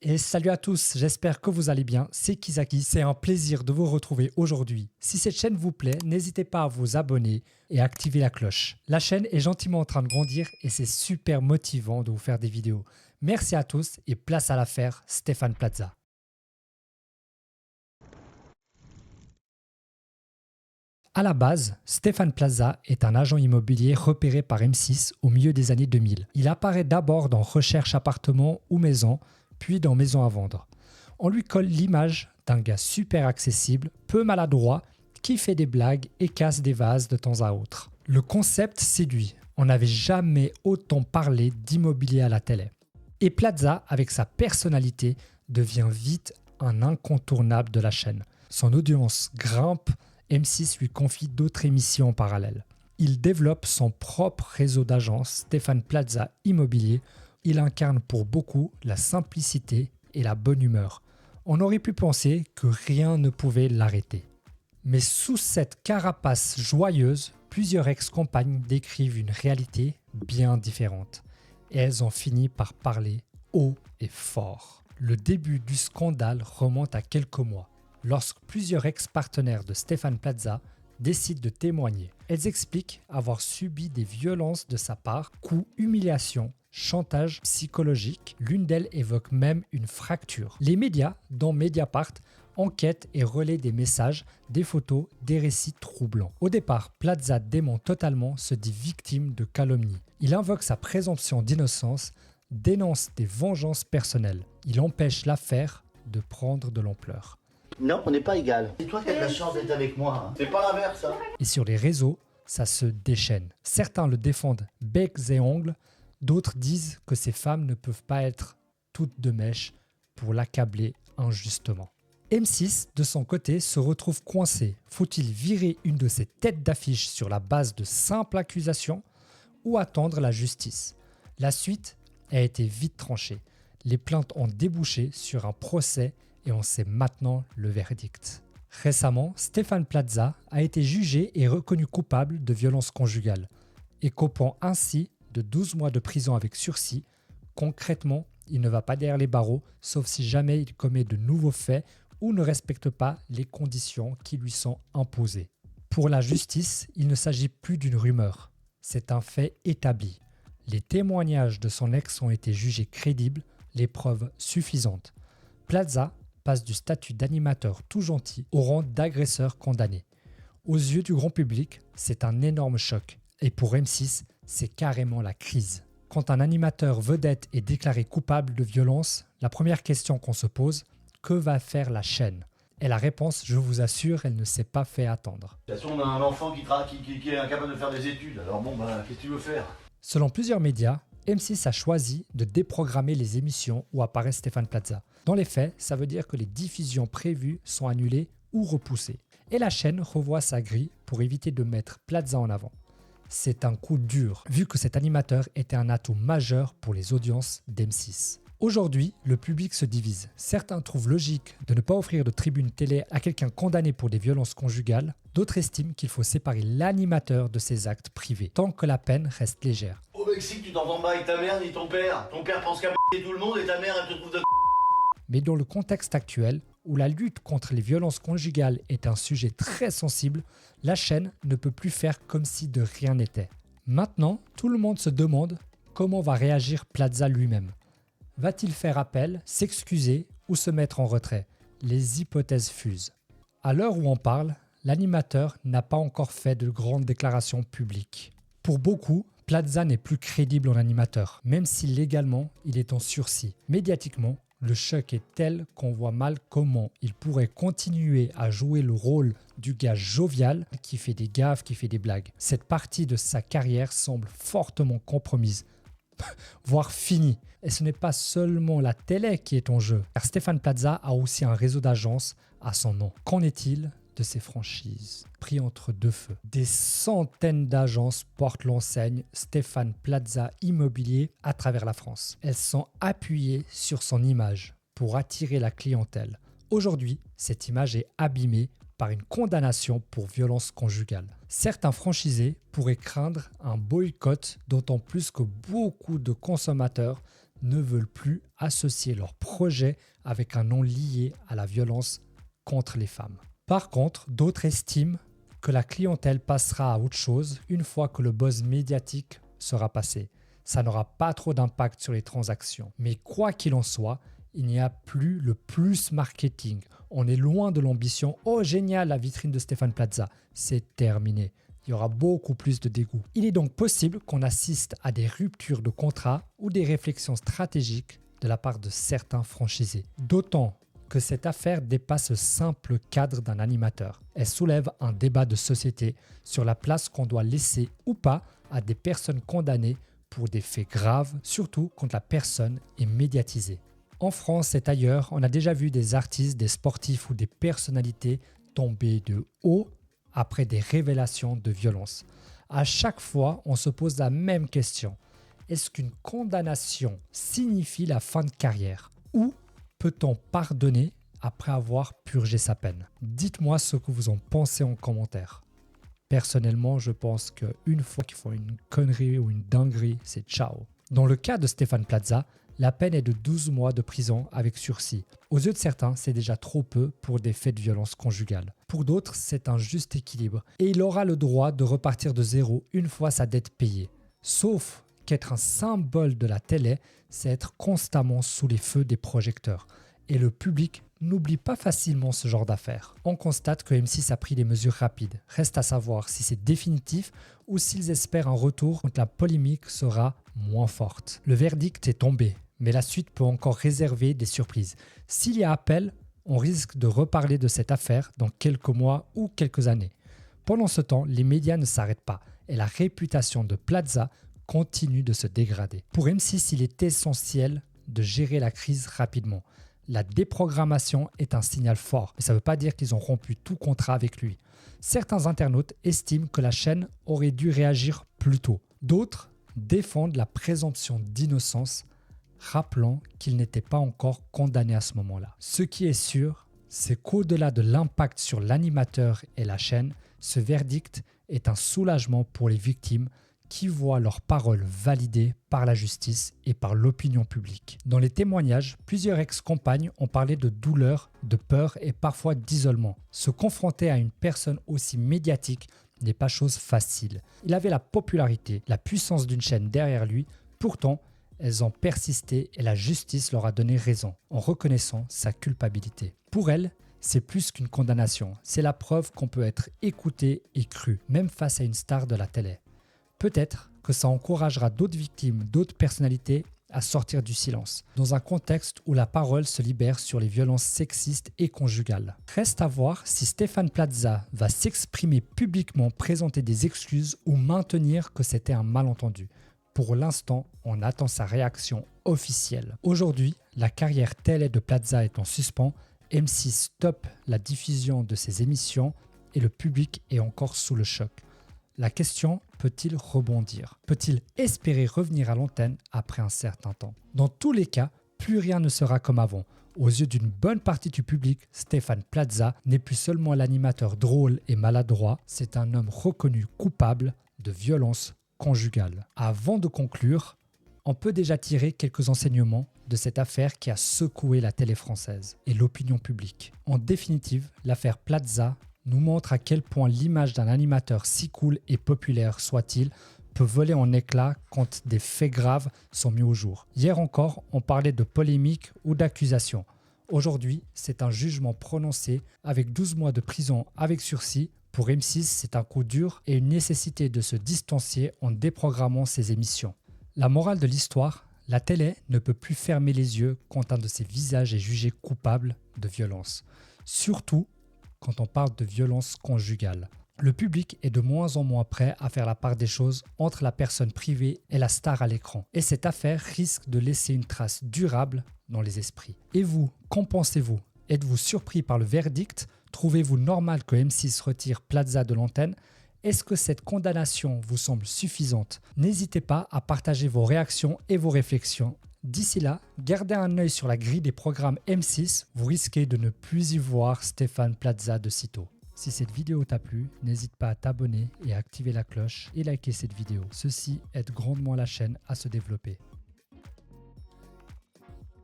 Et salut à tous, j'espère que vous allez bien, c'est Kizaki, c'est un plaisir de vous retrouver aujourd'hui. Si cette chaîne vous plaît, n'hésitez pas à vous abonner et à activer la cloche. La chaîne est gentiment en train de grandir et c'est super motivant de vous faire des vidéos. Merci à tous et place à l'affaire Stéphane Plaza. À la base, Stéphane Plaza est un agent immobilier repéré par M6 au milieu des années 2000. Il apparaît d'abord dans Recherche appartement ou maison, puis dans Maison à vendre. On lui colle l'image d'un gars super accessible, peu maladroit, qui fait des blagues et casse des vases de temps à autre. Le concept séduit. On n'avait jamais autant parlé d'immobilier à la télé. Et Plaza, avec sa personnalité, devient vite un incontournable de la chaîne. Son audience grimpe. M6 lui confie d'autres émissions en parallèle. Il développe son propre réseau d'agences, Stéphane Plaza Immobilier. Il incarne pour beaucoup la simplicité et la bonne humeur. On aurait pu penser que rien ne pouvait l'arrêter. Mais sous cette carapace joyeuse, plusieurs ex-compagnes décrivent une réalité bien différente. Et elles ont fini par parler haut et fort. Le début du scandale remonte à quelques mois, lorsque plusieurs ex-partenaires de Stéphane Plaza décident de témoigner. Elles expliquent avoir subi des violences de sa part, coups, humiliations, chantage psychologique. L'une d'elles évoque même une fracture. Les médias, dont Mediapart, enquêtent et relaient des messages, des photos, des récits troublants. Au départ, Plaza dément totalement, se dit victime de calomnie. Il invoque sa présomption d'innocence, dénonce des vengeances personnelles. Il empêche l'affaire de prendre de l'ampleur. Non, on n'est pas égal. C'est toi qui as de la chance d'être avec moi. Hein. C'est pas l'inverse. Hein. Et sur les réseaux, ça se déchaîne. Certains le défendent becs et ongles, d'autres disent que ces femmes ne peuvent pas être toutes de mèche pour l'accabler injustement. M6, de son côté, se retrouve coincé. Faut-il virer une de ses têtes d'affiche sur la base de simples accusations ou attendre la justice? La suite a été vite tranchée. Les plaintes ont débouché sur un procès et on sait maintenant le verdict. Récemment, Stéphane Plaza a été jugé et reconnu coupable de violences conjugales, écopant ainsi de 12 mois de prison avec sursis. Concrètement, il ne va pas derrière les barreaux, sauf si jamais il commet de nouveaux faits ou ne respecte pas les conditions qui lui sont imposées. Pour la justice, il ne s'agit plus d'une rumeur, c'est un fait établi. Les témoignages de son ex ont été jugés crédibles, les preuves suffisantes. Plaza passe du statut d'animateur tout gentil au rang d'agresseur condamné. Aux yeux du grand public, c'est un énorme choc. Et pour M6, c'est carrément la crise. Quand un animateur vedette est déclaré coupable de violence, la première question qu'on se pose, que va faire la chaîne? Et la réponse, je vous assure, elle ne s'est pas fait attendre. De toute façon, on a un enfant qui est incapable de faire des études. Alors bon, qu'est-ce que tu veux faire? Selon plusieurs médias, M6 a choisi de déprogrammer les émissions où apparaît Stéphane Plaza. Dans les faits, ça veut dire que les diffusions prévues sont annulées ou repoussées. Et la chaîne revoit sa grille pour éviter de mettre Plaza en avant. C'est un coup dur, vu que cet animateur était un atout majeur pour les audiences d'M6. Aujourd'hui, le public se divise. Certains trouvent logique de ne pas offrir de tribune télé à quelqu'un condamné pour des violences conjugales. D'autres estiment qu'il faut séparer l'animateur de ses actes privés, tant que la peine reste légère. Au Mexique, tu t'entends pas avec ta mère ni ton père. Ton père pense qu'à tout le monde et ta mère, elle te trouve de... Mais dans le contexte actuel, où la lutte contre les violences conjugales est un sujet très sensible, la chaîne ne peut plus faire comme si de rien n'était. Maintenant, tout le monde se demande comment va réagir Plaza lui-même. Va-t-il faire appel, s'excuser ou se mettre en retrait? Les hypothèses fusent. À l'heure où on parle, l'animateur n'a pas encore fait de grandes déclarations publiques. Pour beaucoup, Plaza n'est plus crédible en animateur, même si légalement il est en sursis. Médiatiquement, le choc est tel qu'on voit mal comment il pourrait continuer à jouer le rôle du gars jovial qui fait des gaffes, qui fait des blagues. Cette partie de sa carrière semble fortement compromise, voire finie. Et ce n'est pas seulement la télé qui est en jeu, car Stéphane Plaza a aussi un réseau d'agences à son nom. Qu'en est-il de ses franchises pris entre deux feux? Des centaines d'agences portent l'enseigne Stéphane Plaza Immobilier à travers la France. Elles sont appuyées sur son image pour attirer la clientèle. Aujourd'hui, cette image est abîmée par une condamnation pour violence conjugale. Certains franchisés pourraient craindre un boycott, d'autant plus que beaucoup de consommateurs ne veulent plus associer leur projet avec un nom lié à la violence contre les femmes. Par contre, d'autres estiment que la clientèle passera à autre chose une fois que le buzz médiatique sera passé. Ça n'aura pas trop d'impact sur les transactions. Mais quoi qu'il en soit, il n'y a plus le plus marketing. On est loin de l'ambition « Oh génial, la vitrine de Stéphane Plaza ». C'est terminé. Il y aura beaucoup plus de dégoût. Il est donc possible qu'on assiste à des ruptures de contrat ou des réflexions stratégiques de la part de certains franchisés. D'autant que cette affaire dépasse le simple cadre d'un animateur. Elle soulève un débat de société sur la place qu'on doit laisser ou pas à des personnes condamnées pour des faits graves, surtout quand la personne est médiatisée. En France et ailleurs, on a déjà vu des artistes, des sportifs ou des personnalités tomber de haut après des révélations de violence. À chaque fois, on se pose la même question. Est-ce qu'une condamnation signifie la fin de carrière? Ou peut-on pardonner après avoir purgé sa peine? Dites-moi ce que vous en pensez en commentaire. Personnellement, je pense qu'une fois qu'ils font une connerie ou une dinguerie, c'est ciao. Dans le cas de Stéphane Plaza, la peine est de 12 mois de prison avec sursis. Aux yeux de certains, c'est déjà trop peu pour des faits de violence conjugale. Pour d'autres, c'est un juste équilibre et il aura le droit de repartir de zéro une fois sa dette payée. Sauf qu'être un symbole de la télé, c'est être constamment sous les feux des projecteurs. Et le public n'oublie pas facilement ce genre d'affaires. On constate que M6 a pris des mesures rapides. Reste à savoir si c'est définitif ou s'ils espèrent un retour quand la polémique sera moins forte. Le verdict est tombé, mais la suite peut encore réserver des surprises. S'il y a appel, on risque de reparler de cette affaire dans quelques mois ou quelques années. Pendant ce temps, les médias ne s'arrêtent pas et la réputation de Plaza continue de se dégrader. Pour M6, il est essentiel de gérer la crise rapidement. La déprogrammation est un signal fort, mais ça ne veut pas dire qu'ils ont rompu tout contrat avec lui. Certains internautes estiment que la chaîne aurait dû réagir plus tôt. D'autres défendent la présomption d'innocence, rappelant qu'il n'était pas encore condamné à ce moment-là. Ce qui est sûr, c'est qu'au-delà de l'impact sur l'animateur et la chaîne, ce verdict est un soulagement pour les victimes qui voient leurs paroles validées par la justice et par l'opinion publique. Dans les témoignages, plusieurs ex-compagnes ont parlé de douleur, de peur et parfois d'isolement. Se confronter à une personne aussi médiatique n'est pas chose facile. Il avait la popularité, la puissance d'une chaîne derrière lui, pourtant elles ont persisté et la justice leur a donné raison en reconnaissant sa culpabilité. Pour elles, c'est plus qu'une condamnation, c'est la preuve qu'on peut être écouté et cru, même face à une star de la télé. Peut-être que ça encouragera d'autres victimes, d'autres personnalités à sortir du silence, dans un contexte où la parole se libère sur les violences sexistes et conjugales. Reste à voir si Stéphane Plaza va s'exprimer publiquement, présenter des excuses ou maintenir que c'était un malentendu. Pour l'instant, on attend sa réaction officielle. Aujourd'hui, la carrière télé de Plaza est en suspens, M6 stoppe la diffusion de ses émissions et le public est encore sous le choc. La question, peut-il rebondir? Peut-il espérer revenir à l'antenne après un certain temps? Dans tous les cas, plus rien ne sera comme avant. Aux yeux d'une bonne partie du public, Stéphane Plaza n'est plus seulement l'animateur drôle et maladroit, c'est un homme reconnu coupable de violence conjugale. Avant de conclure, on peut déjà tirer quelques enseignements de cette affaire qui a secoué la télé française et l'opinion publique. En définitive, l'affaire Plaza nous montre à quel point l'image d'un animateur si cool et populaire soit-il peut voler en éclats quand des faits graves sont mis au jour. Hier encore, on parlait de polémique ou d'accusation. Aujourd'hui, c'est un jugement prononcé avec 12 mois de prison avec sursis. Pour M6, c'est un coup dur et une nécessité de se distancier en déprogrammant ses émissions. La morale de l'histoire, la télé ne peut plus fermer les yeux quand un de ses visages est jugé coupable de violence. Surtout quand on parle de violence conjugale. Le public est de moins en moins prêt à faire la part des choses entre la personne privée et la star à l'écran. Et cette affaire risque de laisser une trace durable dans les esprits. Et vous, qu'en pensez-vous? Êtes-vous surpris par le verdict? Trouvez-vous normal que M6 retire Plaza de l'antenne? Est-ce que cette condamnation vous semble suffisante? N'hésitez pas à partager vos réactions et vos réflexions. D'ici là, gardez un œil sur la grille des programmes M6, vous risquez de ne plus y voir Stéphane Plaza de sitôt. Si cette vidéo t'a plu, n'hésite pas à t'abonner et à activer la cloche et liker cette vidéo. Ceci aide grandement la chaîne à se développer.